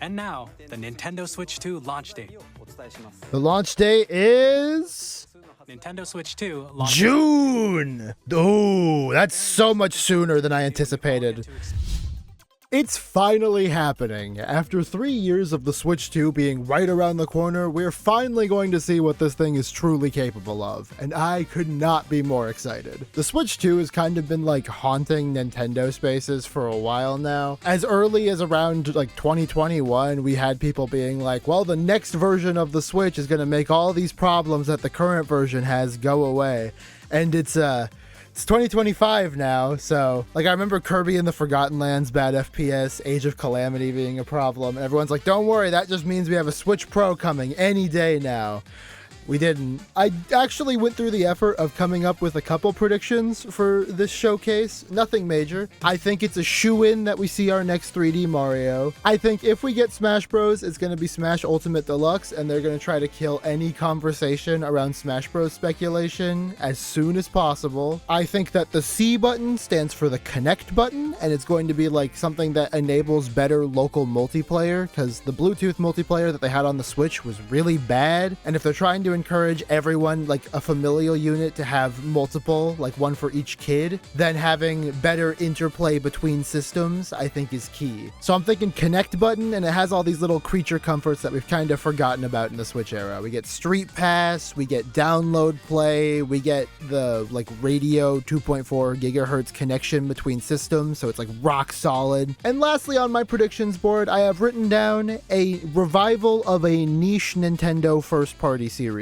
And now, the Nintendo Switch 2 launch date. The launch date is Nintendo Switch 2 launch June. Oh, that's so much sooner than I anticipated. It's finally happening. After 3 years of the Switch 2 being right around the corner, we're finally going to see what this thing is truly capable of, and I could not be more excited. The Switch 2 has kind of been like haunting Nintendo spaces for a while now. As early as around like 2021, we had people being like, well, the next version of the Switch is going to make all these problems that the current version has go away. And it's 2025 now, so like I remember Kirby and the Forgotten Lands bad FPS, Age of Calamity being a problem, and everyone's like, don't worry, that just means we have a Switch Pro coming any day now. We didn't. I actually went through the effort of coming up with a couple predictions for this showcase. Nothing major. I think it's a shoo-in that we see our next 3D Mario. I think if we get Smash Bros, it's going to be Smash Ultimate Deluxe, and they're going to try to kill any conversation around Smash Bros speculation as soon as possible. I think that the C button stands for the Connect button, and it's going to be like something that enables better local multiplayer, because the Bluetooth multiplayer that they had on the Switch was really bad, and if they're trying to encourage everyone, like a familial unit, to have multiple, like one for each kid, then having better interplay between systems, I think is key. So I'm thinking Connect button, and it has all these little creature comforts that we've kind of forgotten about in the Switch era. We get Street Pass, we get download play, we get the like radio 2.4 gigahertz connection between systems, so it's like rock solid. And lastly, on my predictions board, I have written down a revival of a niche Nintendo first party series,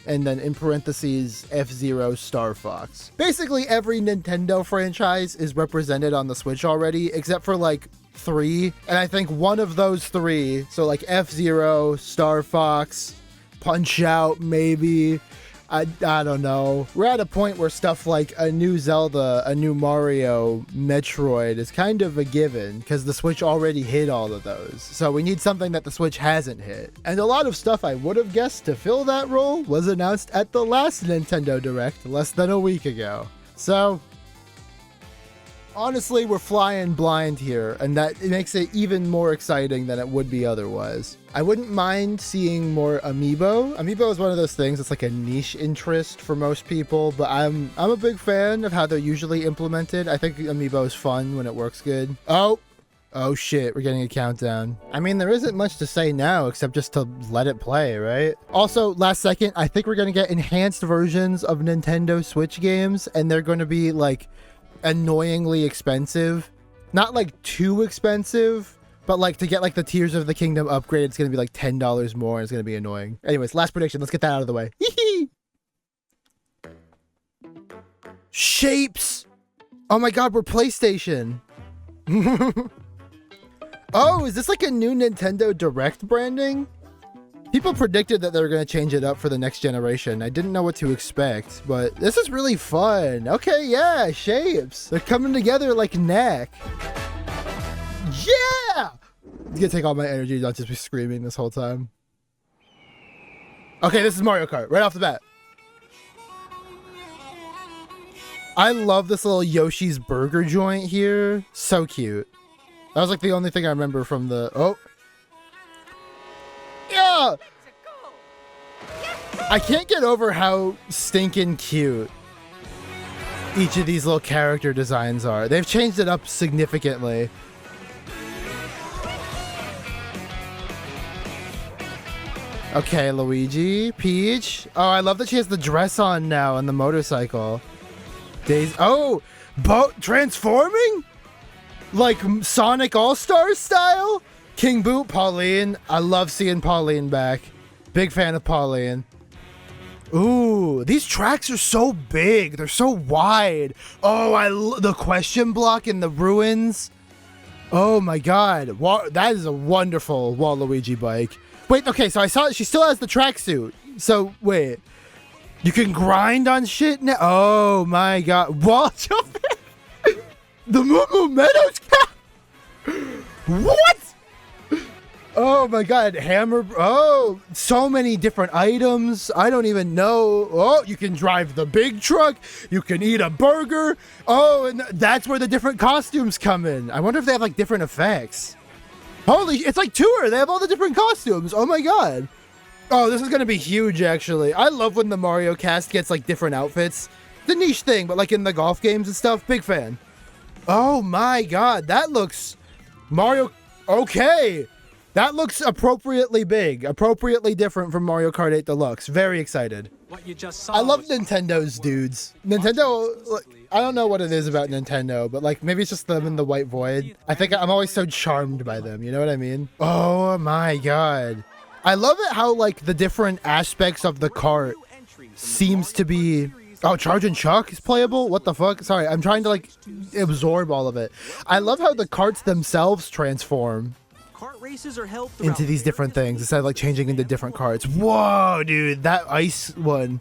and then in parentheses F-Zero Star Fox. Basically every Nintendo franchise is represented on the Switch already, except for like 3, and I think one of those 3, so like F-Zero, Star Fox, Punch Out maybe, I don't know. We're at a point where stuff like a new Zelda, a new Mario, Metroid is kind of a given because the Switch already hit all of those. So we need something that the Switch hasn't hit. And a lot of stuff I would have guessed to fill that role was announced at the last Nintendo Direct less than a week ago. So honestly, we're flying blind here, and that it makes it even more exciting than it would be otherwise. I wouldn't mind seeing more Amiibo. Amiibo is one of those things that's like a niche interest for most people, but I'm a big fan of how they're usually implemented. I think Amiibo is fun when it works good. Oh shit, we're getting a countdown. I mean, there isn't much to say now except just to let it play, right? Also, last second, I think we're gonna get enhanced versions of Nintendo Switch games, and they're gonna be like annoyingly expensive. Not like too expensive, but like to get like the Tears of the Kingdom upgrade, it's gonna be like $10 more, and it's gonna be annoying. Anyways, last prediction, let's get that out of the way. Shapes! Oh my god, we're PlayStation. Oh, is this like a new Nintendo Direct branding? People predicted that they were going to change it up for the next generation. I didn't know what to expect, but this is really fun. Okay, yeah, shapes. They're coming together like neck. Yeah! It's gonna take all my energy, not just be screaming this whole time. Okay, this is Mario Kart, right off the bat. I love this little Yoshi's Burger joint here. So cute. That was like the only thing I remember from the... Oh. Yeah! I can't get over how stinking cute each of these little character designs are. They've changed it up significantly. Okay, Luigi, Peach. Oh, I love that she has the dress on now and the motorcycle. Daisy. Oh, boat transforming? Like Sonic All-Stars style? King Boot, Pauline. I love seeing Pauline back. Big fan of Pauline. Ooh, these tracks are so big. They're so wide. Oh, the question block in the ruins. Oh my god. That is a wonderful Waluigi bike. Wait, okay, so I saw she still has the tracksuit. So, wait. You can grind on shit now? Oh my god. Wall jumping? The Moo Moo Meadows cap? What? Oh my god, hammer. Oh, so many different items. I don't even know. Oh, you can drive the big truck. You can eat a burger. Oh, and that's where the different costumes come in. I wonder if they have like different effects. Holy, it's like tour. They have all the different costumes. Oh my god. Oh, this is gonna be huge, actually. I love when the Mario cast gets like different outfits. The niche thing, but like in the golf games and stuff. Big fan. Oh my god, that looks Mario. Okay, that looks appropriately big, appropriately different from Mario Kart 8 Deluxe. Very excited. What you just saw I love was- Nintendo's dudes. Nintendo, I don't know what it is about Nintendo, but like maybe it's just them in the white void. I think I'm always so charmed by them. You know what I mean? Oh my god. I love it how like the different aspects of the cart seems to be. Oh, Charge and Chuck is playable? What the fuck? Sorry, I'm trying to like absorb all of it. I love how the carts themselves transform Kart races are held into these different things instead of like changing into different carts. Whoa, dude, that ice one.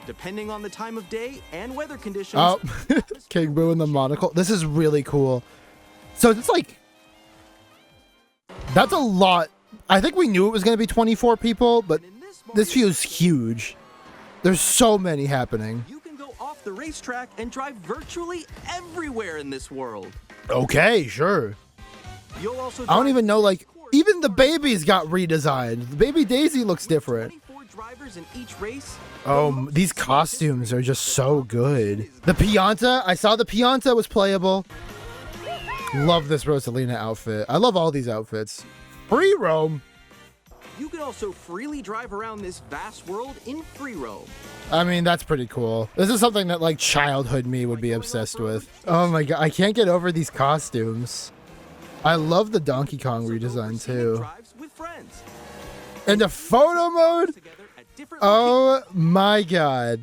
depending on the time of day and weather conditions. Oh, King Boo and the monocle. This is really cool. So it's like, that's a lot. I think we knew it was going to be 24 people, but this feels huge. There's so many happening. You can go off the racetrack and drive virtually everywhere in this world. Okay, sure. You'll also I don't drive even know, like, 24 even the babies got redesigned. Baby Daisy looks different. 24 drivers in each race. Oh, these costumes are just so good. The Pianta, I saw the Pianta was playable. Love this Rosalina outfit. I love all these outfits. Free roam. You can also freely drive around this vast world in free roam. I mean, that's pretty cool. This is something that like childhood me would be obsessed with. Oh my god, I can't get over these costumes. I love the Donkey Kong redesign too. Drives with friends. And the photo mode? Together at different Oh my god.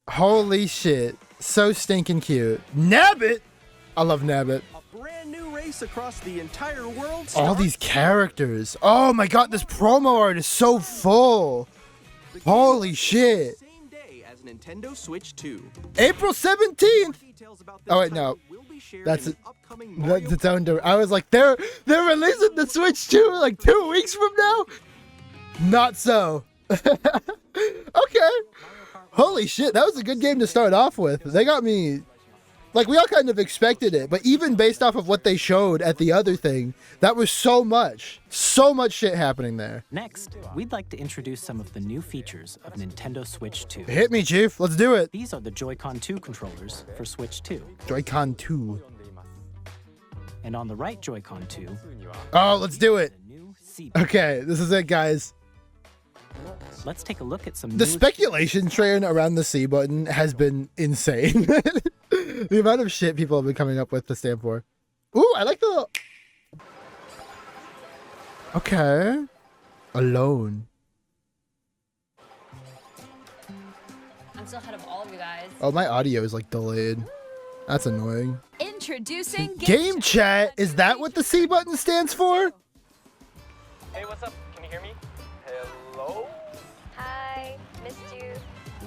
Holy shit. So stinking cute. Nabbit! I love Nabbit. A brand new race across the entire world. All these characters. Oh my god, this promo art is so full. Holy shit. Same day as Nintendo Switch 2. April 17th. Details about Oh, wait, title no. will be shared That's in it. an upcoming That's Mario its own. I was like, they're releasing the Switch 2 like 2 weeks from now. Not so. Okay. Holy shit, that was a good game to start off with. They got me. Like, we all kind of expected it, but even based off of what they showed at the other thing, that was so much shit happening there. Next, we'd like to introduce some of the new features of Nintendo Switch 2. Hit me, Chief. Let's do it. These are the Joy-Con 2 controllers for Switch 2. Joy-Con 2. And on the right Joy-Con 2, Oh, let's do it. the new C. Okay, this is it, guys. Let's take a look at some The new speculation train around the C button has been insane. The amount of shit people have been coming up with to stand for. Ooh, I like the... Okay. Alone. I'm still ahead of all of you guys. Oh, my audio is like delayed. That's annoying. Introducing Game chat, is that what the C button stands for? Hey, what's up? Can you hear me? Hello? Hi, missed you.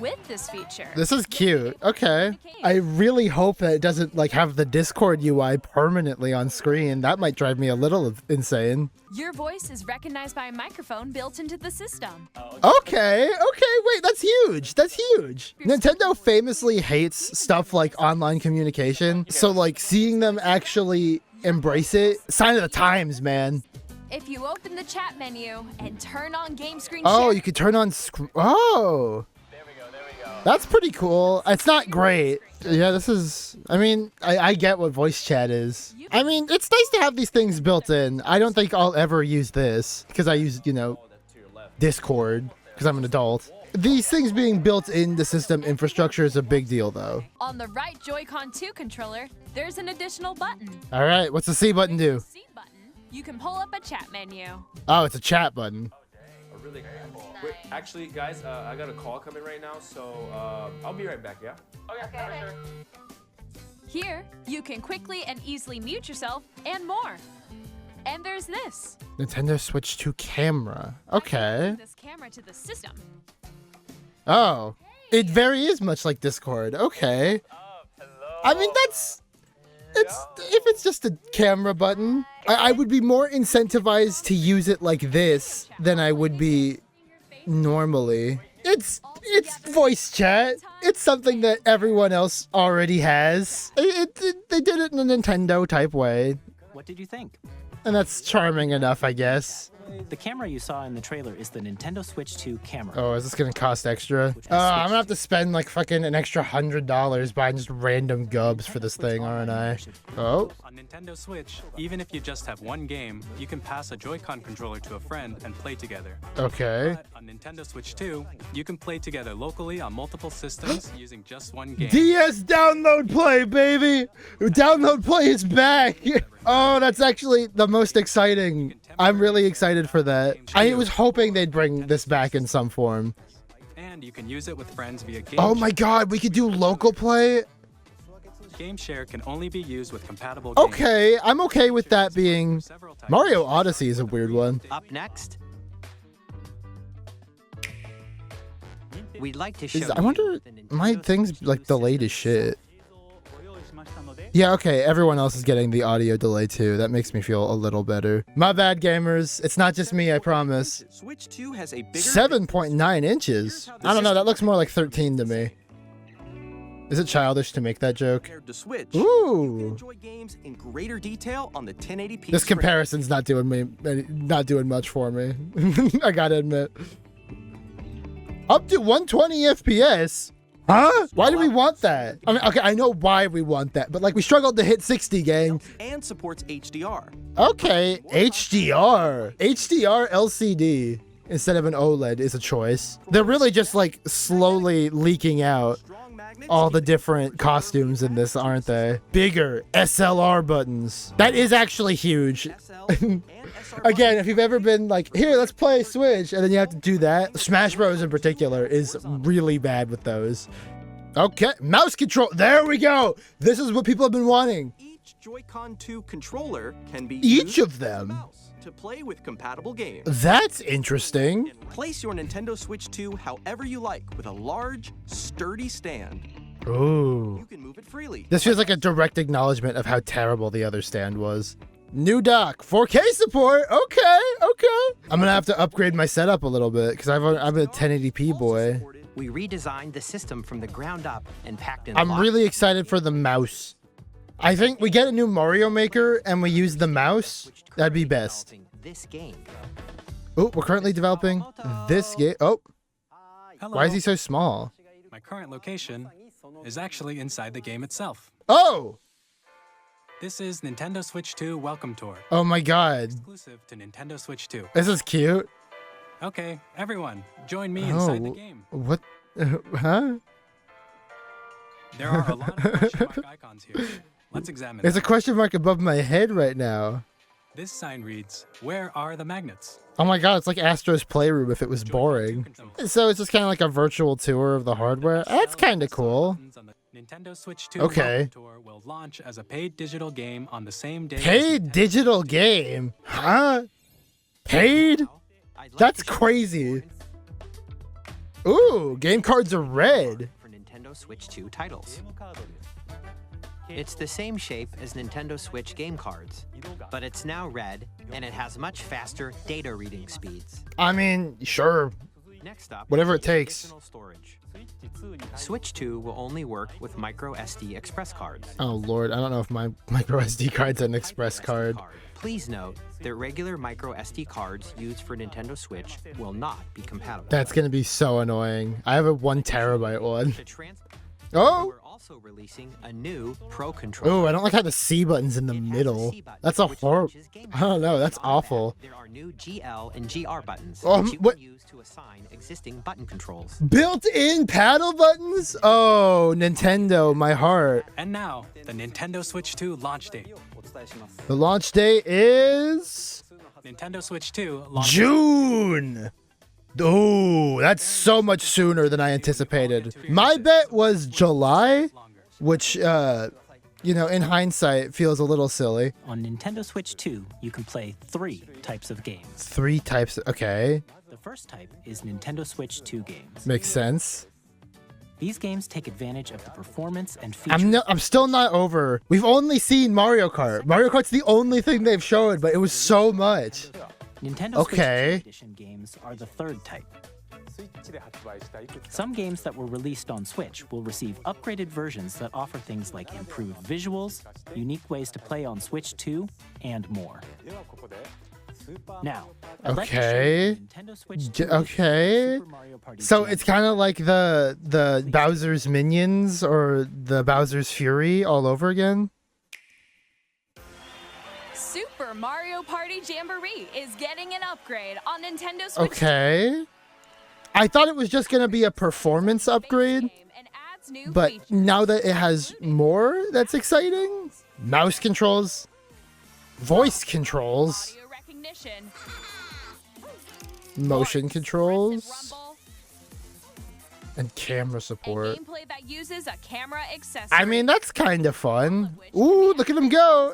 with this feature. This is cute. Okay. I really hope that it doesn't like have the Discord UI permanently on screen. That might drive me a little insane. Your voice is recognized by a microphone built into the system. Okay, wait, that's huge. That's huge. Nintendo famously hates stuff like online communication. So like seeing them actually embrace it, sign of the times, man. If you open the chat menu and turn on game screen Oh, share, you could turn on Oh. There we go. That's pretty cool. It's not great. Yeah, this is, I mean, I get what voice chat is. I mean, it's nice to have these things built in. I don't think I'll ever use this because I use, you know, Discord because I'm an adult. These things being built into system infrastructure is a big deal though. on the right Joy-Con 2 controller, there's an additional button. All right, what's the C button do? C button. You can pull up a chat menu. Oh, it's a chat button. Really cool. Wait, actually, guys, I got a call coming right now, so I'll be right back, yeah? Okay, sure. Here, you can quickly and easily mute yourself and more. And there's this. Nintendo Switch 2 camera. Okay. This camera to the system. Oh, it very is much like Discord. Okay. I mean, if it's just a camera button, I would be more incentivized to use it like this than I would be normally. It's voice chat. It's something that everyone else already has. They did it in a Nintendo type way. What did you think? And that's charming enough, I guess. The camera you saw in the trailer is the Nintendo Switch 2 camera. Oh, is this gonna cost extra? I'm gonna have to spend like fucking an extra $100 buying just random gubs for this thing, aren't I? Oh. On Nintendo Switch, even if you just have one game, you can pass a Joy-Con controller to a friend and play together. Okay. But on Nintendo Switch 2, you can play together locally on multiple systems using just one game. DS download play, baby! Download play is back! Oh, that's actually the most exciting. I'm really excited for that. I was hoping they'd bring this back in some form. And you can use it with friends via Game Oh my god, we could do local play? Game Share can only be used with compatible games. Okay, I'm okay with that being... Mario Odyssey is a weird one. Up next, we'd like to show I wonder... you the Nintendo My thing's Switch like 2 delayed as system. shit. Yeah, okay, everyone else is getting the audio delay too. That makes me feel a little better. My bad, gamers. It's not just me, I promise. Switch 2 has a bigger 7.9 inches? I don't know, that looks more like 13 to me. Is it childish to make that joke? compared to Switch. Ooh. You can enjoy games in greater detail on the 1080p. This screen. comparison's not doing much for me. I gotta admit. Up to 120 FPS? Huh? Why do we want that? I mean, okay, I know why we want that, but like we struggled to hit 60, gang. And supports HDR. Okay, HDR. HDR LCD instead of an OLED is a choice. They're really just like slowly leaking out Strong magnets. all the different costumes in this, aren't they? Bigger SLR buttons. That is actually huge. SL and SR Again, if you've ever been like, here, let's play Switch, and then you have to do that. Smash Bros. In particular is really bad with those. Okay, mouse control. There we go. This is what people have been wanting. Each Joy-Con 2 controller can be Each used of with a them? mouse to play with compatible games. That's interesting. Place your Nintendo Switch 2 however you like with a large, sturdy stand. Ooh. You can move it freely. This feels like a direct acknowledgement of how terrible the other stand was. New dock, 4K support. Okay. I'm gonna have to upgrade my setup a little bit because I'm a 1080p boy. We redesigned the system from the ground up and packed in I'm lots really excited for the mouse. I think we get a new Mario Maker and we use the mouse. which That'd be currently best. developing This game. Oh, we're currently developing this game. Oh, Hello. why is he so small? My current location is actually inside the game itself. Oh, This is Nintendo Switch 2 Welcome Tour, oh my God. exclusive to Nintendo Switch 2. This is cute. Okay, everyone, join me inside the Oh, game. what? Huh? There are a lot of question mark icons here. Let's examine There's a them. question mark above my head right now. This sign reads, "Where are the magnets?" Oh my God, it's like Astro's Playroom if it was boring. So it's just kind of like a virtual tour of the hardware. That's kind of cool. Nintendo Switch 2 Okay. Welcome Tour will launch as a paid digital game on the same day. as Paid Nintendo digital Switch. game? Huh? Paid? I'd like That's to show you crazy. more Ooh, game cards are red. for Nintendo Switch 2 titles. It's the same shape as Nintendo Switch game cards, but it's now red and it has much faster data reading speeds. I mean, sure. Next up, Whatever it is takes. additional storage. Switch 2 will only work with micro SD express cards. Oh Lord, I don't know if my micro SD card's an express card. Please note that regular micro SD cards used for Nintendo Switch will not be compatible. That's gonna be so annoying. I have a 1 terabyte one. To trans- Oh! We're also releasing a new Pro controller. Oh, I don't like how the C button's in the It has a middle. C button, That's a which horrible. launches game I don't know. modes. That's On that, awful. There are new GL and GR buttons Oh, which you what- can use to assign existing button controls. Built-in paddle buttons? Oh, Nintendo, my heart. And now, the Nintendo Switch 2 launch date. The launch date is Nintendo Switch 2 launch June. Oh, that's so much sooner than I anticipated. My bet was July, longer. which, you know, in hindsight, feels a little silly. On Nintendo Switch 2, you can play 3 types of games. 3 types. Okay, The first type is Nintendo Switch 2 games. makes sense. These games take advantage of the performance and features. I'm still not over. We've only seen Mario Kart. Mario Kart's the only thing they've shown, but it was so much. Nintendo Okay. Switch 2 edition games are the third type. Some games that were released on Switch will receive upgraded versions that offer things like improved visuals, unique ways to play on Switch 2, and more. Now, I'd like to show you Okay. the Nintendo Switch 2 Okay. Super Mario Party So Jam. it's kind of like the Bowser's Minions or the Bowser's Fury all over again. Super Mario Party Jamboree is getting an upgrade on Nintendo Switch. Okay. I thought it was just going to be a performance upgrade, Game and adds new but features, now that it has including more, that's exciting. Mouse controls, voice controls, audio recognition, motion Force, controls, Drift and Rumble, and camera and support. gameplay that uses a camera accessory. I mean, that's kind of fun. Ooh, look at them go.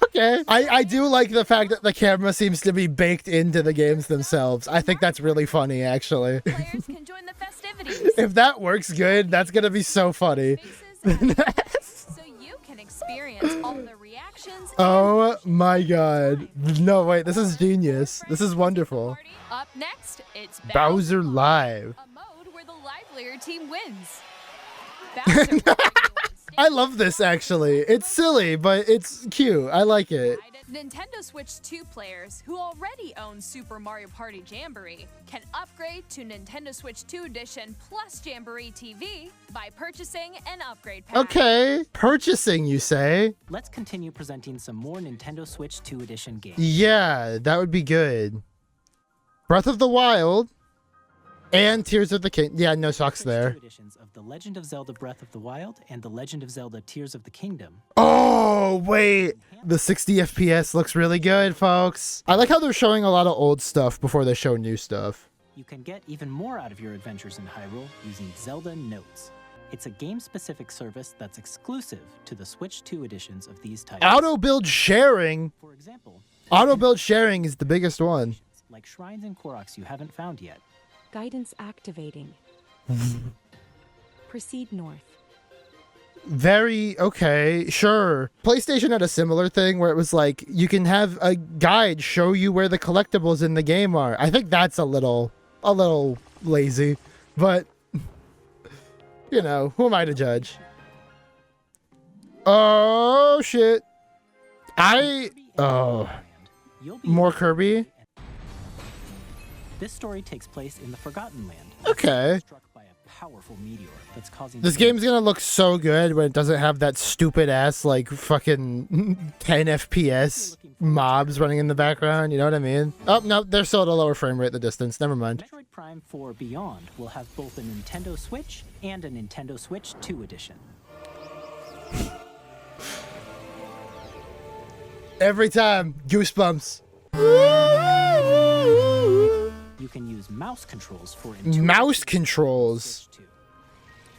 Okay. I do like the fact that the camera seems to be baked into the games themselves. I think that's really funny, actually. Players can join the festivities. If that works good, that's going to be so funny. Faces and so you can experience all the reactions. Oh my god. No, wait, this is genius. This is wonderful. Up next, it's Bowser Live. a mode where the livelier team wins. Bowser will bring you on I stage love this, actually. It's silly, but it's cute. I like it. Nintendo Switch 2 players who already own Super Mario Party Jamboree can upgrade to Nintendo Switch 2 Edition plus Jamboree TV by purchasing an upgrade pack. Okay. Purchasing, you say? Let's continue presenting some more Nintendo Switch 2 Edition games. Yeah, that would be good. Breath of the Wild and Tears of the Kingdom. Yeah, no socks Switch there. 2 editions of The Legend of Zelda Breath of the Wild and The Legend of Zelda Tears of the Kingdom. Oh, wait. The 60 FPS looks really good, folks. I like how they're showing a lot of old stuff before they show new stuff. You can get even more out of your adventures in Hyrule using Zelda Notes. It's a game-specific service that's exclusive to the Switch 2 editions of these titles. Auto build sharing. For example, Auto build sharing is the biggest one. like shrines and Koroks you haven't found yet. Guidance activating. Proceed north. Very okay, sure. PlayStation had a similar thing where it was like you can have a guide show you where the collectibles in the game are. I think that's a little lazy, but you know, who am I to judge? Oh shit. Oh, You'll be more Kirby. This story takes place in the Forgotten Land. Okay. Struck by a powerful meteor that's causing This game's gonna look so good when it doesn't have that stupid ass like fucking 10 FPS mobs running in the background. You know what I mean? Oh no, they're still at a lower frame rate in the distance. Never mind. Metroid Prime 4 Beyond will have both a Nintendo Switch and a Nintendo Switch 2 edition. Every time, goosebumps. You can use mouse controls for intuitive Mouse use on controls Switch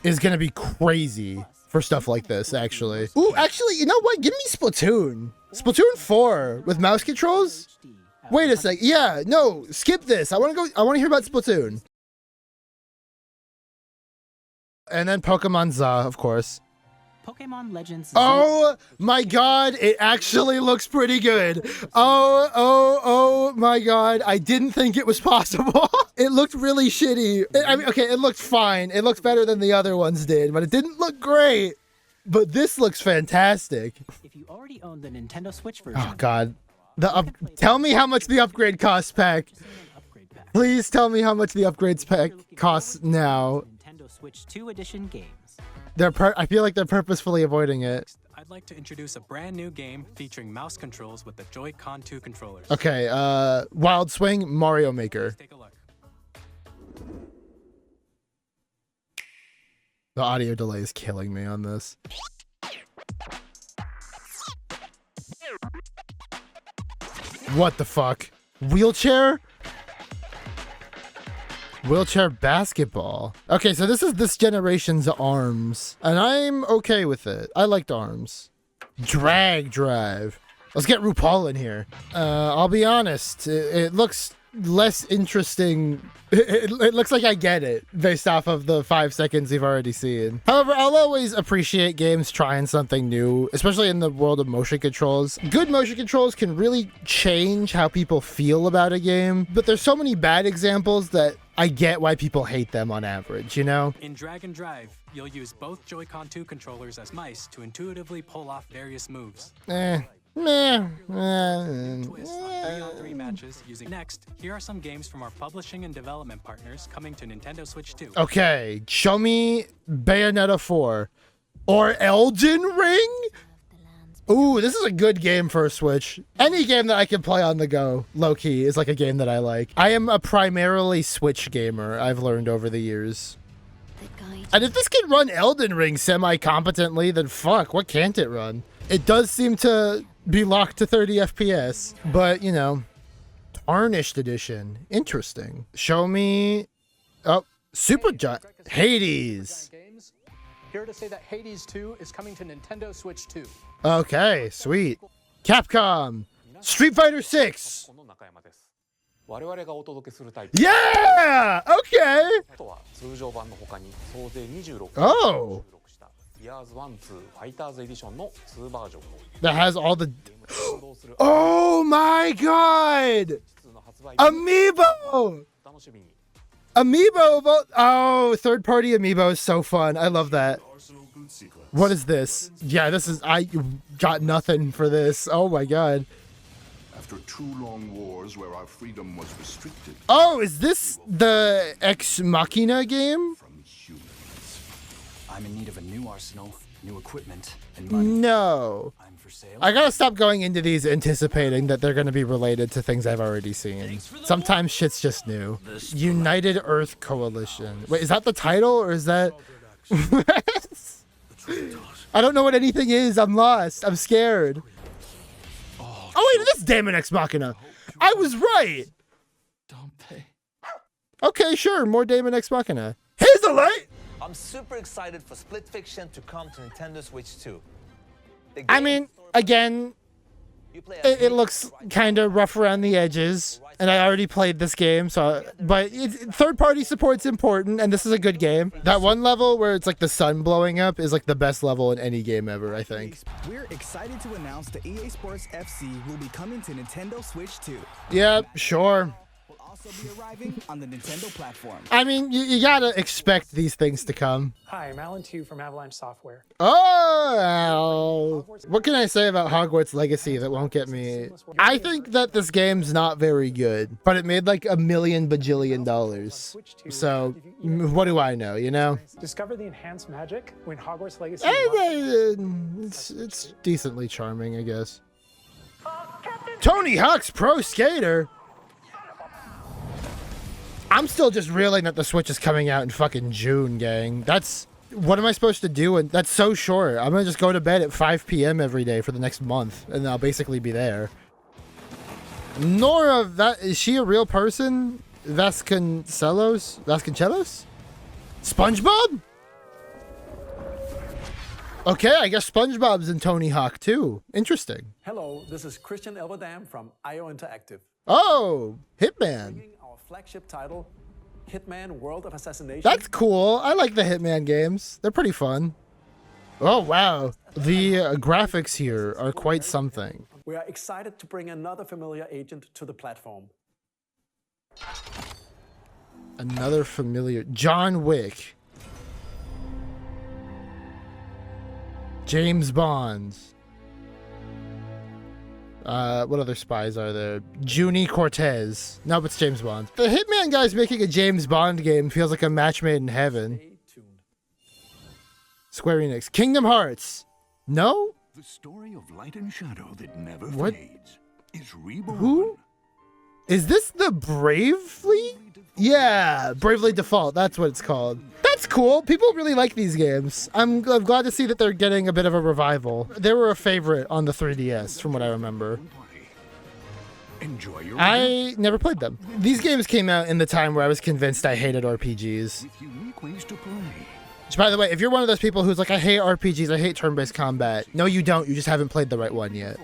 2. is gonna be crazy for stuff like this. Actually, ooh, actually, you know what? Give me Splatoon. Splatoon 4 with mouse controls. HD at Wait a 100 sec. Yeah, no, skip this. I want to go. I want to hear about Splatoon. And then Pokemon Za, of course. Pokemon Legends. Oh my god, it actually looks pretty good. Oh my god, I didn't think it was possible. It looked really shitty. I mean, okay, it looked fine. It looked better than the other ones did, but it didn't look great. But this looks fantastic. If you already own the Nintendo Switch version, Oh god. Tell me how much the upgrade costs, pack. purchasing an upgrade pack. Please tell me how much the upgrades pack You're looking costs forward to now. Nintendo Switch 2 edition games. I feel like they're purposefully avoiding it. I'd like to introduce a brand new game featuring mouse controls with the Joy-Con 2 controllers. Okay, Wild Swing, Mario Maker. Take a look. The audio delay is killing me on this. What the fuck? Wheelchair? Wheelchair basketball. Okay, so this is this generation's ARMS, and I'm okay with it. I liked ARMS. Drag Drive. Let's get RuPaul in here. I'll be honest, it looks less interesting. It looks like I get it based off of the 5 seconds you've already seen. However, I'll always appreciate games trying something new, especially in the world of motion controls. Good motion controls can really change how people feel about a game, but there's so many bad examples that I get why people hate them on average, you know? In Drag and Drive, you'll use both Joy-Con 2 controllers as mice to intuitively pull off various moves. Twist on 3-on-3 matches using. Next, here are some games from our publishing and development partners coming to Nintendo Switch 2. Okay, show me Bayonetta 4 or Elden Ring. Ooh, this is a good game for a Switch. Any game that I can play on the go, low-key, is like a game that I like. I am a primarily Switch gamer, I've learned over the years. And if this can run Elden Ring semi-competently, then fuck, what can't it run? It does seem to be locked to 30 FPS, but, you know, Tarnished Edition. Interesting. Show me... Oh, Super Giant... Hades. Here to say that Hades 2 is coming to Nintendo Switch 2. Okay, sweet. Capcom. Street Fighter 6. Yeah! Okay! Oh! That has all the... Oh my god! Amiibo! Amiibo! Oh, third-party Amiibo is so fun. I love that. What is this? Yeah, this is... I got nothing for this. Oh my god. After 2 long wars where our freedom was restricted. Oh, is this the Ex Machina game? I'm in need of a new arsenal, new equipment, and money. No. I'm for sale. I gotta stop going into these anticipating that they're gonna be related to things I've already seen. Sometimes shit's just new. United Earth Coalition. Wait, is that the title or is that... I don't know what anything is. I'm lost. I'm scared. Oh wait, this is Daemon Ex Machina. I was right. Don't pay. Okay, sure. More Daemon Ex Machina. Hazelight! I'm super excited for Split Fiction to come to Nintendo Switch 2. I mean, again, it looks kind of rough around the edges, and I already played this game, so but third-party support's important, and this is a good game. That one level where it's like the sun blowing up is like the best level in any game ever, I think. We're excited to announce the EA Sports FC will be coming to Nintendo Switch 2. Yeah, sure. Be arriving on the Nintendo platform. I mean, you gotta expect these things to come. Hi, I'm Alan Tu from Avalanche Software. Oh, what can I say about Hogwarts Legacy that won't get me? I think that this game's not very good, but it made like $1 million bajillion. So, what do I know, you know? Discover the enhanced magic when Hogwarts Legacy. It's decently charming, I guess. Tony Hawk's Pro Skater. I'm still just reeling that the Switch is coming out in fucking June, gang. That's... What am I supposed to do? And that's so short. I'm gonna just go to bed at 5 p.m. every day for the next month, and I'll basically be there. Nora, is she a real person? Vasconcelos? SpongeBob? Okay, I guess SpongeBob's in Tony Hawk too. Interesting. Hello, this is Christian Elverdam from IO Interactive. Oh, Hitman. Our flagship title, Hitman World of Assassination. That's cool. I like the Hitman games. They're pretty fun. Oh, wow. The graphics here are quite something. We are excited to bring another familiar agent to the platform. Another familiar... John Wick. James Bond. What other spies are there? Junie Cortez. Nope, it's James Bond. The Hitman guy's making a James Bond game feels like a match made in heaven. Square Enix. Kingdom Hearts. No? The story of light and shadow that never What? fades is reborn. Who? Is this the Bravely? Yeah, Bravely Default. That's what it's called. That's cool. People really like these games. I'm glad to see that they're getting a bit of a revival. They were a favorite on the 3DS, from what I remember. Enjoy your I never played them. These games came out in the time where I was convinced I hated RPGs. with unique ways to play. Which, by the way, if you're one of those people who's like, I hate RPGs, I hate turn-based combat. No, you don't. You just haven't played the right one yet.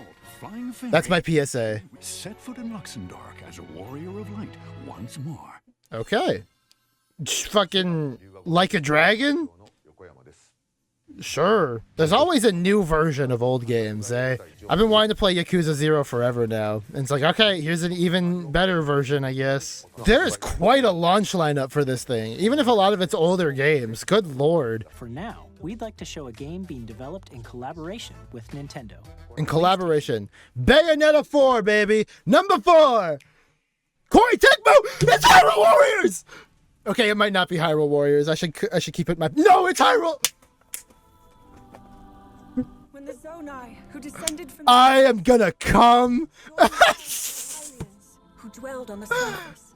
flying fairy. That's my PSA. Set foot in Luxembourg as a warrior of light once more. Okay. Fucking like a dragon? Sure. There's always a new version of old games, eh? I've been wanting to play Yakuza 0 forever now. And it's like, okay, here's an even better version, I guess. There's quite a launch lineup for this thing, even if a lot of it's older games. Good lord. For now, we'd like to show a game being developed in collaboration with Nintendo. In collaboration. Bayonetta 4, baby! Number 4! Koei Tecmo! It's Hyrule Warriors! Okay, it might not be Hyrule Warriors. I should keep it in my... No, it's Hyrule! When the Zonai, who descended from... I am gonna come! who dwelled on the surface.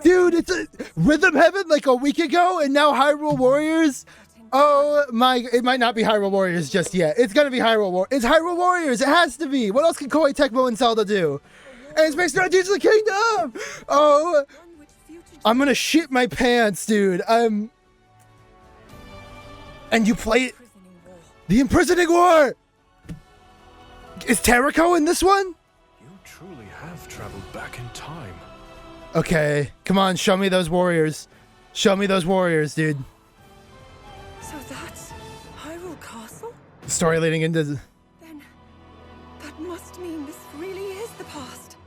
Dude, it's a Rhythm Heaven like a week ago, and now Hyrule Warriors? Oh my, it might not be Hyrule Warriors just yet. It's gonna be Hyrule Warriors. It's Hyrule Warriors, it has to be! What else can Koei Tecmo and Zelda do? And it's based on Tears of the Kingdom! Oh, I'm gonna shit my pants, dude. And you play it? The Imprisoning War! Is Terraco in this one? You truly have traveled back in time. Okay, come on, show me those warriors. Show me those warriors, dude. So that's Hyrule Castle? The story leading into... Then that must mean this really is the past.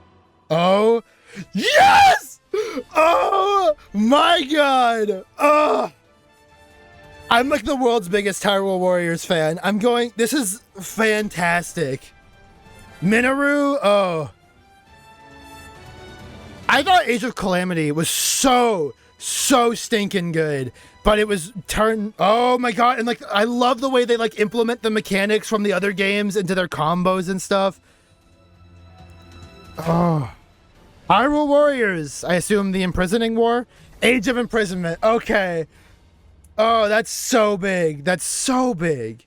Oh, yes! Oh, my God! Oh! I'm like the world's biggest Hyrule Warriors fan. I'm going, this is fantastic. Minoru, oh. I thought Age of Calamity was so stinking good, but it was oh my God. And like, I love the way they like implement the mechanics from the other games into their combos and stuff. Oh. Hyrule Warriors, I assume the Imprisoning War? Age of Imprisonment, okay. Oh, that's so big. That's so big.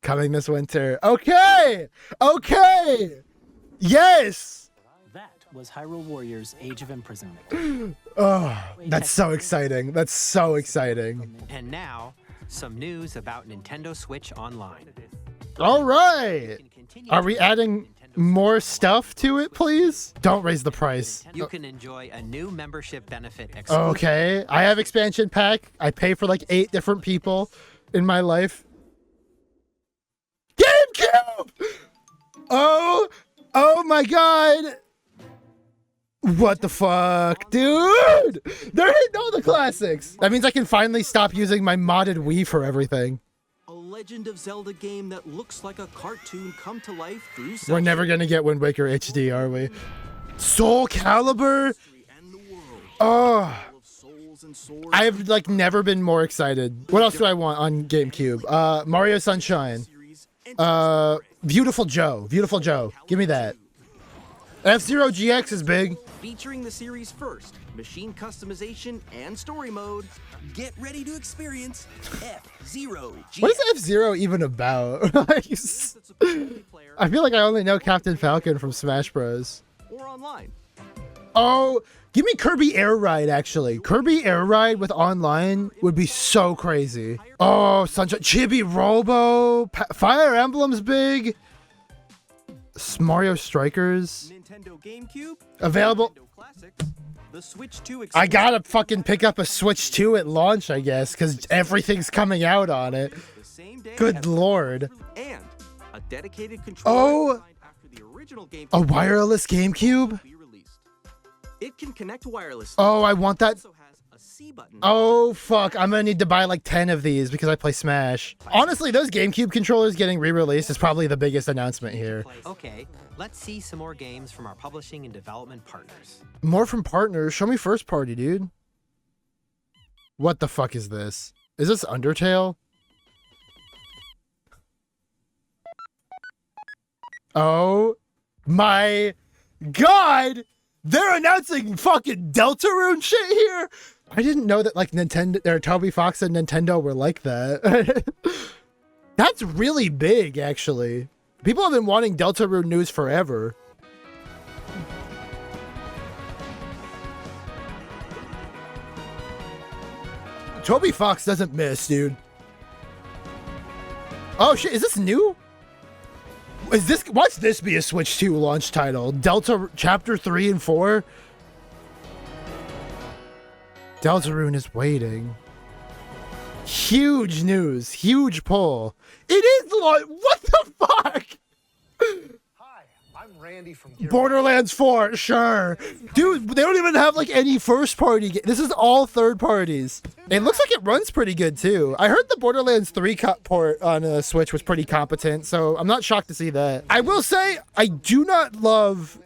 Coming this winter. Okay! Okay! Yes! That was Hyrule Warriors Age of Imprisonment. Oh, that's so exciting. That's so exciting. And now, some news about Nintendo Switch Online. All right! Are we adding more stuff to it, please? Don't raise the price. You can enjoy a new membership benefit. Okay, I have expansion pack. I pay for like 8 different people in my life. GameCube! Oh my God! What the fuck, dude? They're hitting all the classics. That means I can finally stop using my modded Wii for everything. A Legend of Zelda game that looks like a cartoon come to life through We're never gonna get Wind Waker HD, are we? Soul Calibur? Oh, I've like never been more excited. What else do I want on GameCube? Mario Sunshine. Beautiful Joe. Beautiful Joe. Give me that. F-Zero GX is big. Featuring the series' first machine customization and story mode. Get ready to experience F-Zero GX. What is F-Zero even about? I feel like I only know Captain Falcon from Smash Bros. Or online. Oh, give me Kirby Air Ride, actually. Kirby Air Ride with online would be so crazy. Oh, Sunshine. Chibi Robo. Fire Emblem's big. Mario Strikers. Nintendo GameCube. Available. Nintendo Classics. The Switch 2 I gotta fucking pick up a Switch 2 at launch, I guess, because everything's coming out on it. Good lord. And a dedicated controller after the original GameCube. A wireless GameCube? It can connect wirelessly. Oh, I want that. Also has a C button. Oh, fuck. I'm gonna need to buy like 10 of these because I play Smash. Honestly, those GameCube controllers getting re-released is probably the biggest announcement here. Okay, let's see some more games from our publishing and development partners. More from partners? Show me first party, dude. What the fuck is this? Is this Undertale? Oh my God! They're announcing fucking Deltarune shit here. I didn't know that like Nintendo or Toby Fox and Nintendo were like that. That's really big, actually. People have been wanting Deltarune news forever. Toby Fox doesn't miss, dude. Oh shit, is this new? Is this, watch this be a Switch 2 launch title. Delta Chapter 3 and 4? Deltarune is waiting. Huge news, huge pull. It is what the fuck? I'm Randy from Borderlands 4, sure. Dude, they don't even have like any first party. This is all third parties. It looks like it runs pretty good too. I heard the Borderlands 3 cut port on Switch was pretty competent, so I'm not shocked to see that. I will say, I do not love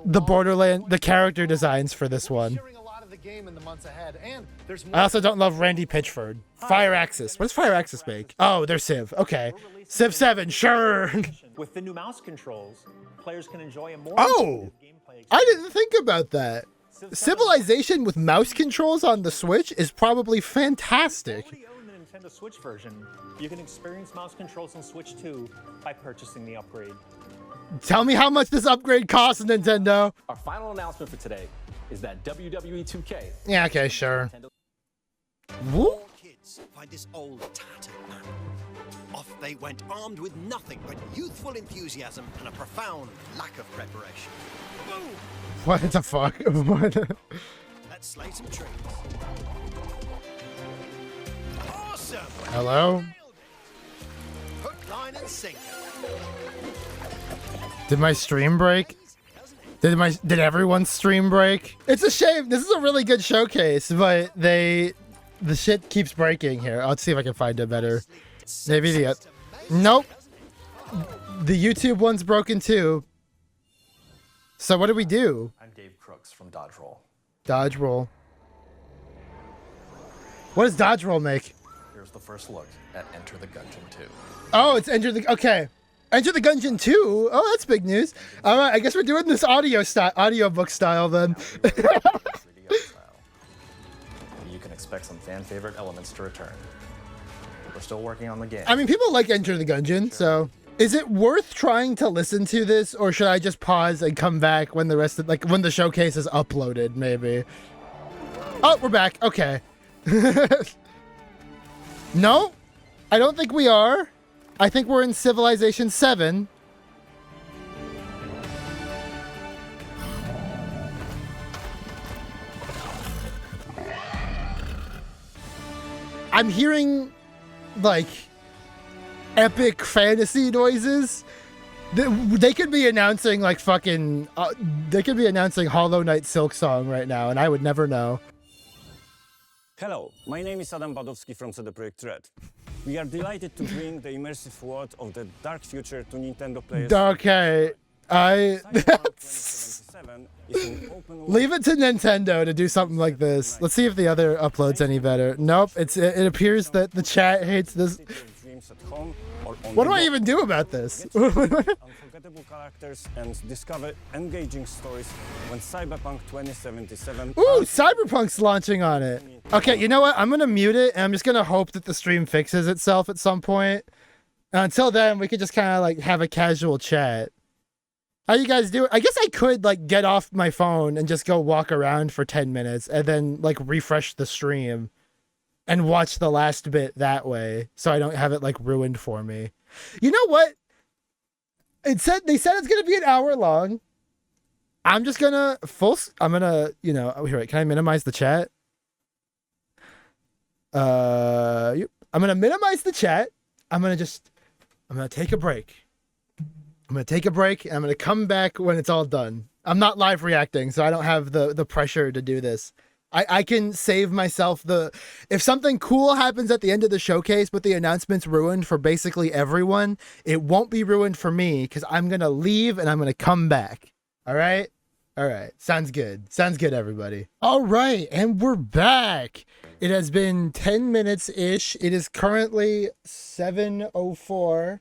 the character designs for this one. I also don't love Randy Pitchford. Fire Axis. What does Fire Axis make? Oh, they're Civ. Okay. Civ 7, sure. With the new mouse controls, players can enjoy a more gameplay. I didn't think about that. Civilization with mouse controls on the Switch is probably fantastic. If you already own the Nintendo Switch version, you can experience mouse controls on Switch 2 by purchasing the upgrade. Tell me how much this upgrade costs, Nintendo. Our final announcement for today is that WWE 2K. Yeah, okay, sure. Four kids find this old tattered man. Off they went, armed with nothing but youthful enthusiasm and a profound lack of preparation. Boom! What the fuck? Let's slay some trees. Awesome! Hello? Hook, line, and sinker. Did my stream break? Did everyone's stream break? It's a shame. This is a really good showcase, but the shit keeps breaking here. I'll see if I can find a better. Maybe the nope. The YouTube one's broken too. So what do we do? I'm Dave Crooks from Dodge Roll. Dodge Roll. What does Dodge Roll make? Here's the first look at Enter the Gungeon 2. Oh, it's okay. Enter the Gungeon 2. Oh, that's big news. All right, I guess we're doing this audiobook style then. You can expect some fan favorite elements to return. We're still working on the game. I mean, people like Enter the Gungeon, so is it worth trying to listen to this, or should I just pause and come back when when the showcase is uploaded, maybe? Oh, we're back. Okay. No, I don't think we are. I think we're in Civilization 7. I'm hearing, like, epic fantasy noises. They could be announcing, like, fucking... they could be announcing Hollow Knight Silksong right now, and I would never know. Hello, my name is Adam Badowski from CD Projekt Red. We are delighted to bring the immersive world of the dark future to Nintendo players. Okay, leave it to Nintendo to do something like this. Let's see if the other upload's any better. Nope, it appears that the chat hates this. What do I even do about this? Unforgettable characters and discover engaging stories when Cyberpunk 2077. Ooh, Cyberpunk's launching on it. Okay, you know what? I'm gonna mute it, and I'm just gonna hope that the stream fixes itself at some point. Until then, we could just kind of like have a casual chat. How you guys do? I guess I could like get off my phone and just go walk around for 10 minutes and then like refresh the stream and watch the last bit that way, so I don't have it like ruined for me. You know what? They said it's gonna be an hour long. I'm just gonna here, wait, can I minimize the chat? I'm gonna minimize the chat. I'm gonna take a break. I'm gonna take a break and I'm gonna come back when it's all done. I'm not live reacting, so I don't have the pressure to do this. I can save myself if something cool happens at the end of the showcase, but the announcement's ruined for basically everyone, it won't be ruined for me because I'm going to leave and I'm going to come back. All right? All right. Sounds good. Sounds good, everybody. All right. And we're back. It has been 10 minutes-ish. It is currently 7:04.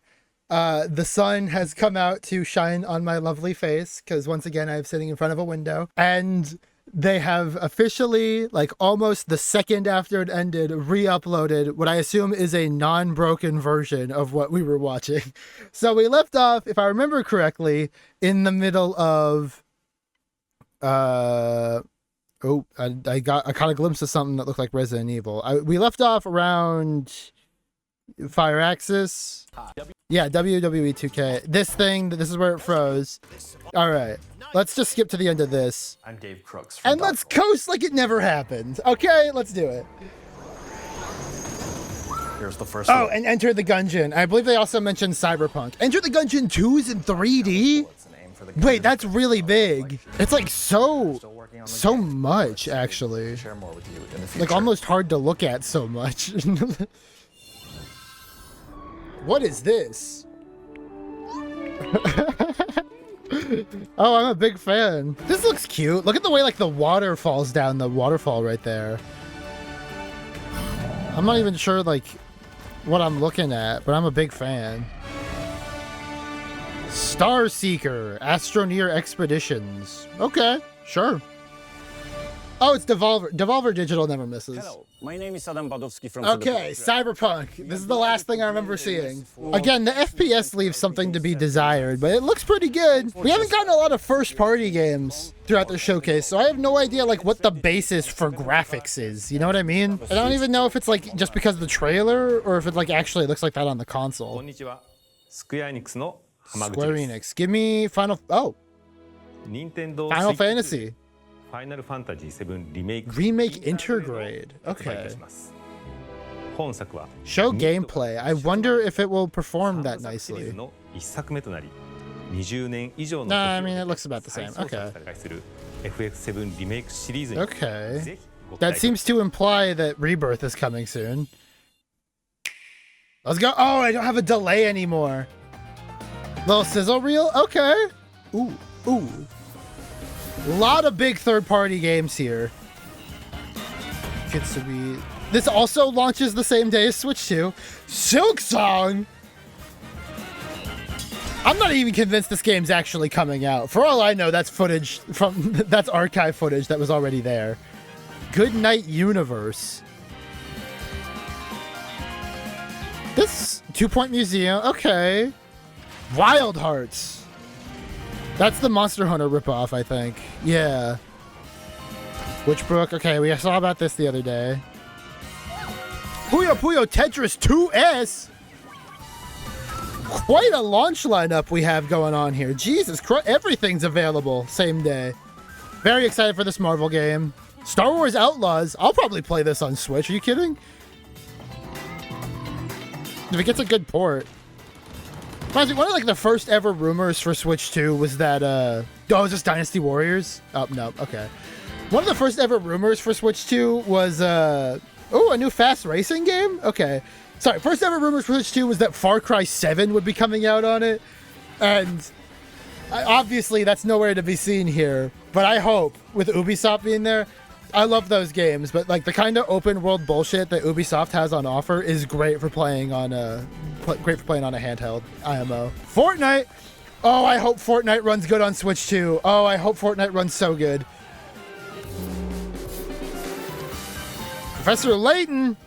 The sun has come out to shine on my lovely face because once again, I'm sitting in front of a window, and they have officially, like almost the second after it ended, re-uploaded what I assume is a non-broken version of what we were watching. So we left off, if I remember correctly, in the middle of I caught a glimpse of something that looked like Resident Evil. We left off around Fire Axis. Yeah, WWE 2K. This is where it froze. All right, let's just skip to the end of this. I'm Dave Crooks. And let's coast like it never happened. Okay, let's do it. Here's the first Oh, one. and Enter the Gungeon. I believe they also mentioned Cyberpunk. Enter the Gungeon 2 is in 3D? Wait, that's really big. It's like so much, actually. Share more with you in the future. Like almost hard to look at so much. What is this? Oh, I'm a big fan. This looks cute. Look at the way like the water falls down the waterfall right there. I'm not even sure like what I'm looking at, but I'm a big fan. Star Seeker, Astroneer Expeditions. Okay, sure. Oh, it's Devolver. Devolver Digital never misses. Hello, my name is Adam Badowski from Okay, Cyberpunk. This is the last thing I remember seeing. Again, the FPS leaves something to be desired, but it looks pretty good. We haven't gotten a lot of first-party games throughout the showcase, so I have no idea like what the basis for graphics is. You know what I mean? I don't even know if it's like just because of the trailer or if it like actually looks like that on the console. Square Enix. Give me Final Fantasy. Final Fantasy VII Remake. Remake Intergrade. Okay. Show gameplay. I wonder if it will perform that nicely. Nah, I mean, it looks about the same. Okay. Okay. That seems to imply that Rebirth is coming soon. Let's go. Oh, I don't have a delay anymore. Little sizzle reel? Okay. Ooh. Ooh. A lot of big third-party games here. Gets to be... This also launches the same day as Switch 2. Silksong! I'm not even convinced this game's actually coming out. For all I know, that's footage from... That's archive footage that was already there. Good Night Universe. This 2-Point Museum. Okay. Wild Hearts. That's the Monster Hunter ripoff, I think. Yeah. Witchbrook. Okay, we saw about this the other day. Puyo Puyo Tetris 2S. Quite a launch lineup we have going on here. Jesus Christ, everything's available same day. Very excited for this Marvel game. Star Wars Outlaws. I'll probably play this on Switch. Are you kidding? If it gets a good port. One of like the first ever rumors for Switch 2 was that oh, is this Dynasty Warriors? Oh no, okay. One of the first ever rumors for Switch 2 was oh, a new fast racing game? Okay. Sorry, first ever rumors for Switch 2 was that Far Cry 7 would be coming out on it. And obviously that's nowhere to be seen here, but I hope with Ubisoft being there, I love those games, but like the kind of open world bullshit that Ubisoft has on offer is great for playing on a handheld IMO. Fortnite. Oh, I hope Fortnite runs good on Switch 2. Oh, I hope Fortnite runs so good. Professor Layton.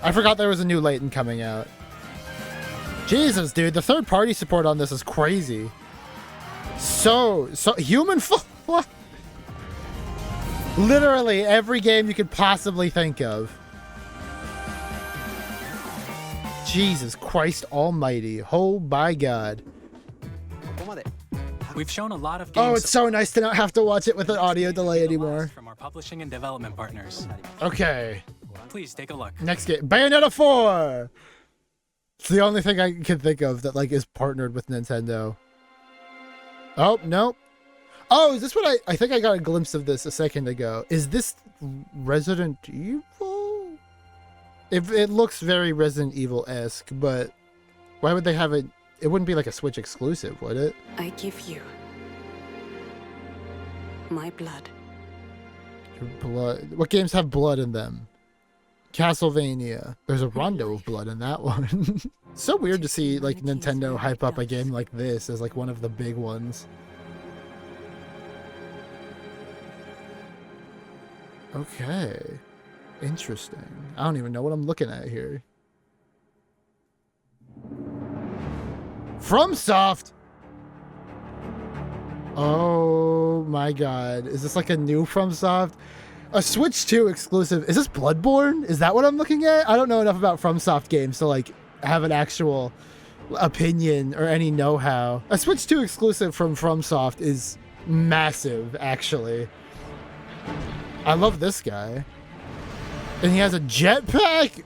I forgot there was a new Layton coming out. Jesus, dude, the third-party support on this is crazy. So human. What? Literally every game you could possibly think of. Jesus Christ almighty. Oh my God. We've shown a lot of games. Oh, it's so nice to not have to watch it with an audio delay anymore. From our publishing and development partners. Okay. Please take a look. Next game. Bayonetta 4! It's the only thing I can think of that like is partnered with Nintendo. Oh, no. Oh, is this what I think I got a glimpse of this a second ago. Is this Resident Evil? It looks very Resident Evil-esque, but why would they have it? It wouldn't be like a Switch exclusive, would it? I give you my blood. Your blood. What games have blood in them? Castlevania. There's a Rondo of blood in that one. So weird to see like Nintendo hype up a game like this as like one of the big ones. Okay. Interesting. I don't even know what I'm looking at here. FromSoft! Oh my God. Is this like a new FromSoft? A Switch 2 exclusive. Is this Bloodborne? Is that what I'm looking at? I don't know enough about FromSoft games to like have an actual opinion or any know-how. A Switch 2 exclusive from FromSoft is massive, actually. I love this guy. And he has a jetpack.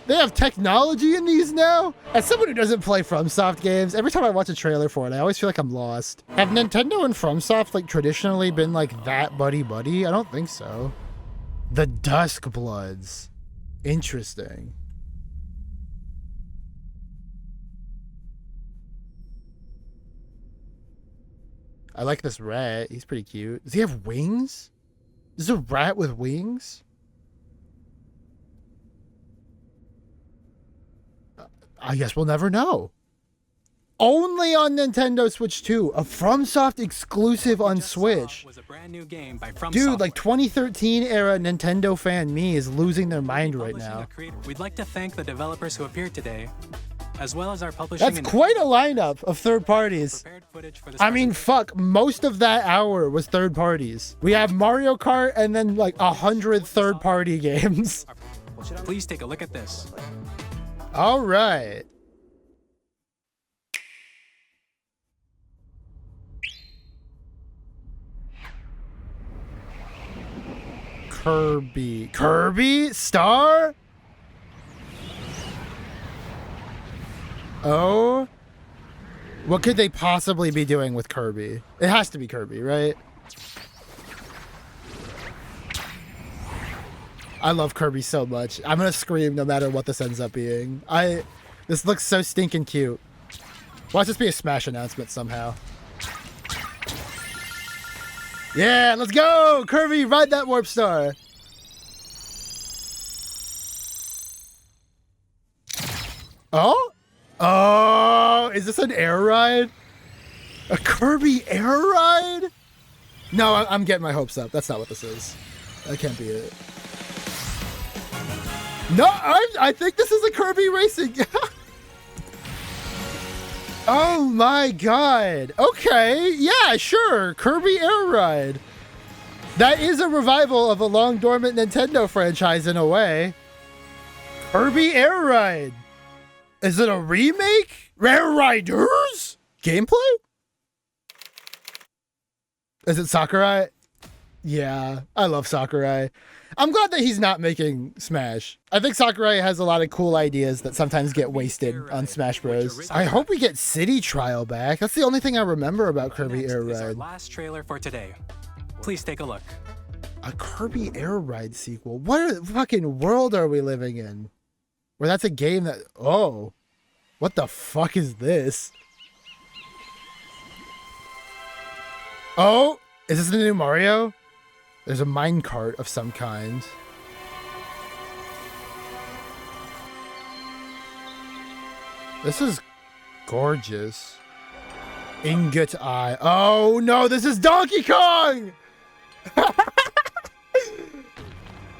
They have technology in these now? As someone who doesn't play FromSoft games, every time I watch a trailer for it, I always feel like I'm lost. Have Nintendo and FromSoft like traditionally been like that buddy-buddy? I don't think so. The Dusk Bloods. Interesting. I like this rat. He's pretty cute. Does he have wings? Is this a rat with wings? I guess we'll never know. Only on Nintendo Switch 2, a FromSoft exclusive on Switch. Was a brand new game by From Dude, like 2013 era Nintendo fan me is losing their mind right now. We'd like to thank the developers who appeared today, as well as our publishing. That's quite a lineup of third parties. I mean, fuck, most of that hour was third parties. We have Mario Kart and then like 100 third party games. Please take a look at this. All right. Kirby Star? Oh, what could they possibly be doing with Kirby? It has to be Kirby, right? I love Kirby so much. I'm gonna scream no matter what this ends up being. This looks so stinking cute. Watch this be a Smash announcement somehow. Yeah, let's go! Kirby, ride that Warp Star! Oh? Oh, is this an air ride? A Kirby air ride? No, I'm getting my hopes up. That's not what this is. That can't be it. No, I think this is a Kirby racing. Oh my god. Okay, yeah, sure. Kirby Air Ride. That is a revival of a long dormant Nintendo franchise in a way. Kirby Air Ride. Is it a remake? Air Riders? Gameplay? Is it Sakurai? Yeah, I love Sakurai. I'm glad that he's not making Smash. I think Sakurai has a lot of cool ideas that sometimes get wasted on Smash Bros. I hope we get City Trial back. That's the only thing I remember about Kirby Air Ride. Our Ride. last trailer for today. Please take a look. A Kirby Air Ride sequel. What fucking world are we living in? Where that's a game that... Oh. What the fuck is this? Oh. Is this the new Mario? There's a minecart of some kind. This is gorgeous. Ingot Eye. Oh no, this is Donkey Kong!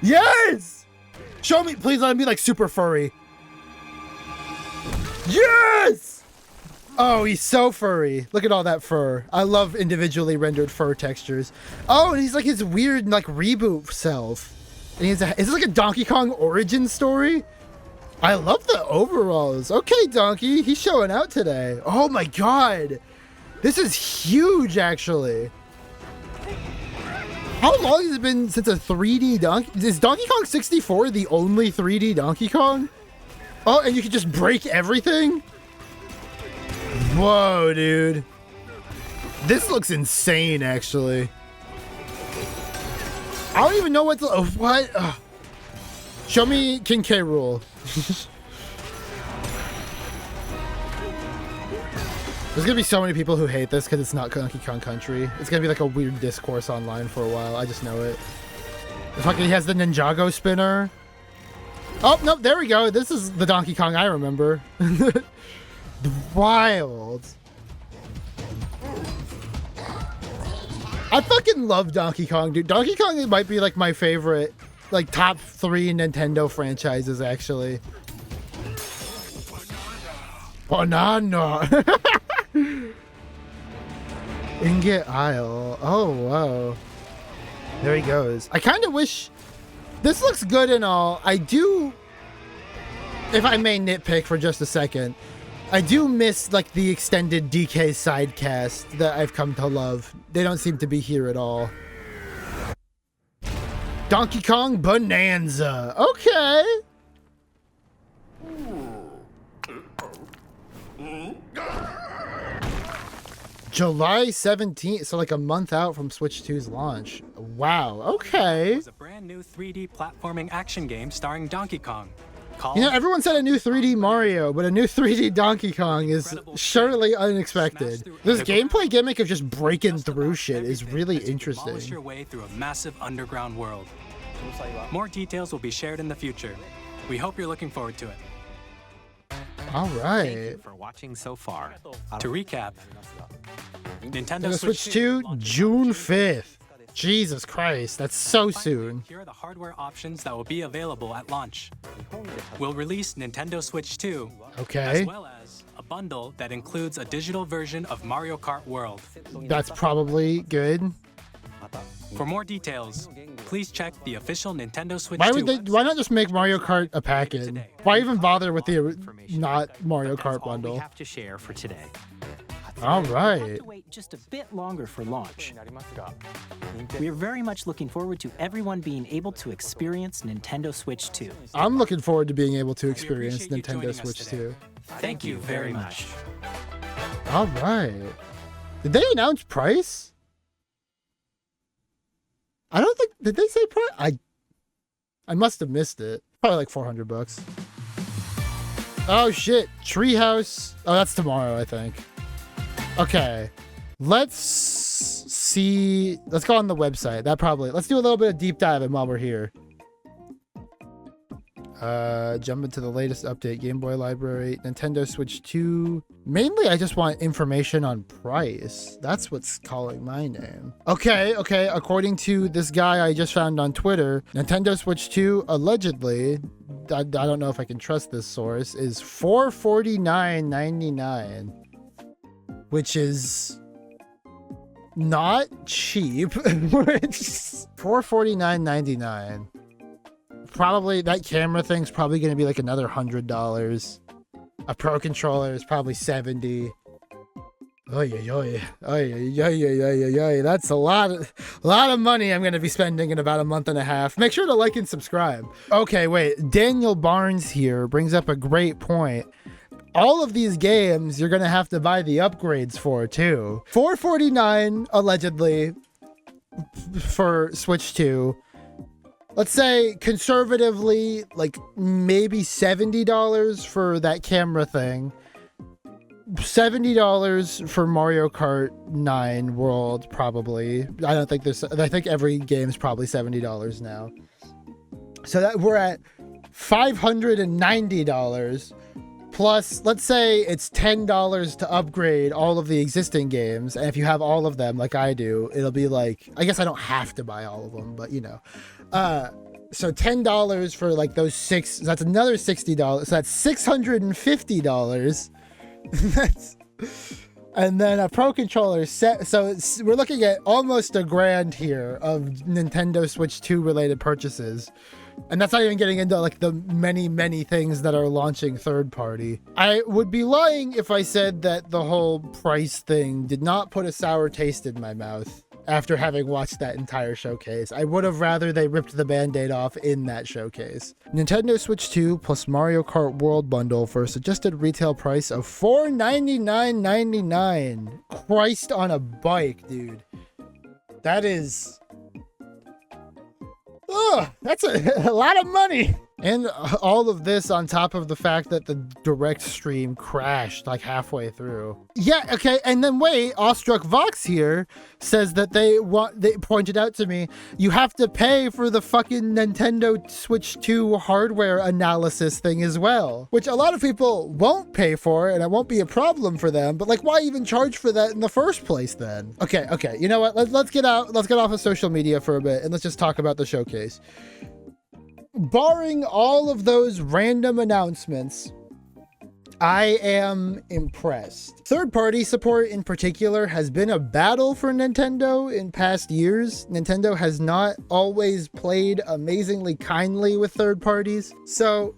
Yes! Show me, please let me be like super furry. Yes! Oh, he's so furry. Look at all that fur. I love individually rendered fur textures. Oh, and he's like his weird like reboot self. And is this like a Donkey Kong origin story? I love the overalls. Okay, Donkey, he's showing out today. Oh my god. This is huge, actually. How long has it been since a 3D Donkey... Is Donkey Kong 64 the only 3D Donkey Kong? Oh, and you can just break everything? Whoa, dude. This looks insane, actually. I don't even know what to... what? Show me King K. Rool. There's gonna be so many people who hate this because it's not Donkey Kong Country. It's gonna be like a weird discourse online for a while. I just know it. Fucking, he has the Ninjago spinner. Oh, no, there we go. This is the Donkey Kong I remember. Wild. I fucking love Donkey Kong, dude. Donkey Kong might be like my favorite, like top 3 Nintendo franchises, actually. Banana. Ingot Isle. Oh, wow. There he goes. I kind of wish... This looks good and all. I do... If I may nitpick for just a second, I do miss like the extended DK sidecast that I've come to love. They don't seem to be here at all. Donkey Kong Bonanza. Okay. July 17th, so like a month out from Switch 2's launch. Wow, okay. It's a brand new 3D platforming action game starring Donkey Kong. You know, everyone said a new 3D Mario, but a new 3D Donkey Kong is surely unexpected. This gameplay gimmick of just breaking through shit is really interesting. Demolish your way through a massive underground world. More details will be shared in the future. We hope you're looking forward to it. All right. Thank you for watching so far. To recap, Nintendo Switch 2, June 5th. Jesus Christ, that's so soon. Here are the hardware options that will be available at launch. We'll release Nintendo Switch 2, okay, as well as a bundle that includes a digital version of Mario Kart World. That's probably good. For more details, please check the official Nintendo Switch 2 website. Why not just make Mario Kart a package? Why even bother with the not Mario Kart bundle? We have to share for today. All right. We'll have to wait just a bit longer for launch. We are very much looking forward to everyone being able to experience Nintendo Switch 2. I'm looking forward to being able to experience Nintendo Switch 2. Thank you very much. All right. Did they announce price? I don't think, did they say price? I must have missed it. Probably like $400. Oh shit, Treehouse. Oh, that's tomorrow, I think. Okay, let's see. Let's go on the website. Let's do a little bit of deep diving while we're here. Jump into the latest update, Game Boy Library, Nintendo Switch 2. Mainly, I just want information on price. That's what's calling my name. Okay. According to this guy I just found on Twitter, Nintendo Switch 2 allegedly, I don't know if I can trust this source, is $449.99. Which is not cheap. $449.99. Probably that camera thing's probably going to be like another $100. A Pro controller is probably $70. That's a lot of money I'm going to be spending in about a month and a half. Make sure to like and subscribe. Okay, wait. Daniel Barnes here brings up a great point. All of these games you're going to have to buy the upgrades for too. $449 allegedly for Switch 2. Let's say conservatively like maybe $70 for that camera thing. $70 for Mario Kart 9 World probably. I think every game is probably $70 now. So that we're at $590. Plus, let's say it's $10 to upgrade all of the existing games. And if you have all of them, like I do, it'll be like, I guess I don't have to buy all of them, but you know. So $10 for like those six, that's another $60. So that's $650. And then a Pro controller set. So we're looking at almost $1,000 here of Nintendo Switch 2 related purchases. And that's not even getting into like the many things that are launching third party. I would be lying if I said that the whole price thing did not put a sour taste in my mouth after having watched that entire showcase. I would have rather they ripped the band-aid off in that showcase. Nintendo Switch 2 plus Mario Kart World bundle for a suggested retail price of $499.99. Christ on a bike, dude. That is... Oh, that's a lot of money. And all of this on top of the fact that the direct stream crashed like halfway through. Yeah, okay, and then wait, Awestruck Vox here says that they pointed out to me, you have to pay for the fucking Nintendo Switch 2 hardware analysis thing as well. Which a lot of people won't pay for, and it won't be a problem for them, but like why even charge for that in the first place then? Okay, you know what, let's get off of social media for a bit and let's just talk about the showcase. Barring all of those random announcements, I am impressed. Third-party support in particular has been a battle for Nintendo in past years. Nintendo has not always played amazingly kindly with third parties. So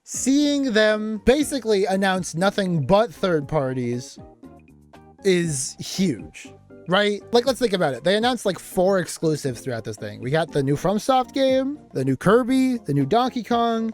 seeing them basically announce nothing but third parties is huge, right? Like, let's think about it. They announced like 4 exclusives throughout this thing. We got the new FromSoft game, the new Kirby, the new Donkey Kong,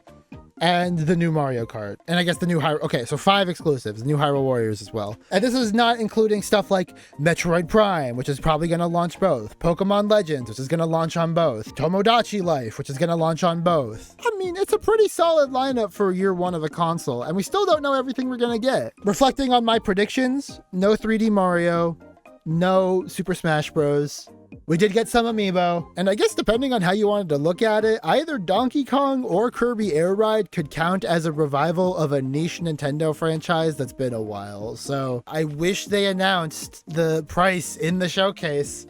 and the new Mario Kart. And I guess the new Hyrule. Okay, so 5 exclusives, the new Hyrule Warriors as well. And this is not including stuff like Metroid Prime, which is probably going to launch both. Pokemon Legends, which is going to launch on both. Tomodachi Life, which is going to launch on both. I mean, it's a pretty solid lineup for year 1 of a console, and we still don't know everything we're going to get. Reflecting on my predictions, no 3D Mario, no Super Smash Bros. We did get some amiibo, and I guess depending on how you wanted to look at it, either Donkey Kong or Kirby Air Ride could count as a revival of a niche Nintendo franchise that's been a while. So I wish they announced the price in the showcase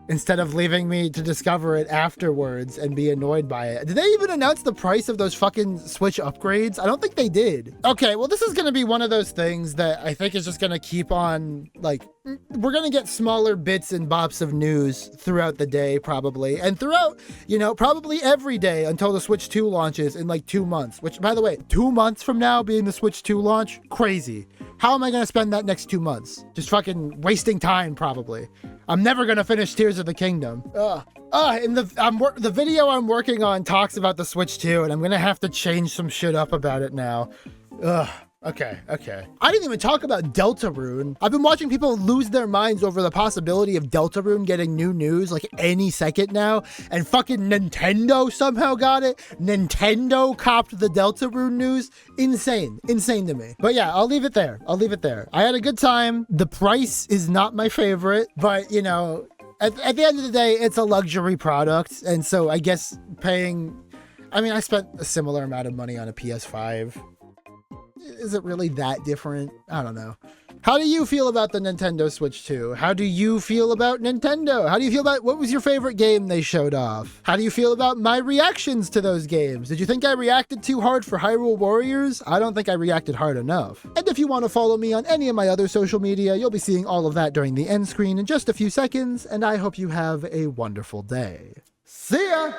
instead of leaving me to discover it afterwards and be annoyed by it. Did they even announce the price of those fucking Switch upgrades? I don't think they did. Okay, well, this is going to be one of those things that I think is just going to keep on, like, we're going to get smaller bits and bops of news throughout the day, probably. And throughout, you know, probably every day until the Switch 2 launches in like 2 months, which, by the way, 2 months from now being the Switch 2 launch, crazy. How am I going to spend that next 2 months? Just fucking wasting time, probably. I'm never going to finish Tears of the Kingdom. And the video I'm working on talks about the Switch 2, and I'm going to have to change some shit up about it now. Okay. I didn't even talk about Deltarune. I've been watching people lose their minds over the possibility of Deltarune getting new news like any second now, and fucking Nintendo somehow got it. Nintendo copped the Deltarune news. Insane to me. But yeah, I'll leave it there. I had a good time. The price is not my favorite, but you know, at the end of the day, it's a luxury product, and so I guess I spent a similar amount of money on a PS5. Is it really that different? I don't know. How do you feel about the Nintendo Switch 2? How do you feel about Nintendo? How do you feel about, what was your favorite game they showed off? How do you feel about my reactions to those games? Did you think I reacted too hard for Hyrule Warriors? I don't think I reacted hard enough. And if you want to follow me on any of my other social media, you'll be seeing all of that during the end screen in just a few seconds, and I hope you have a wonderful day. See ya!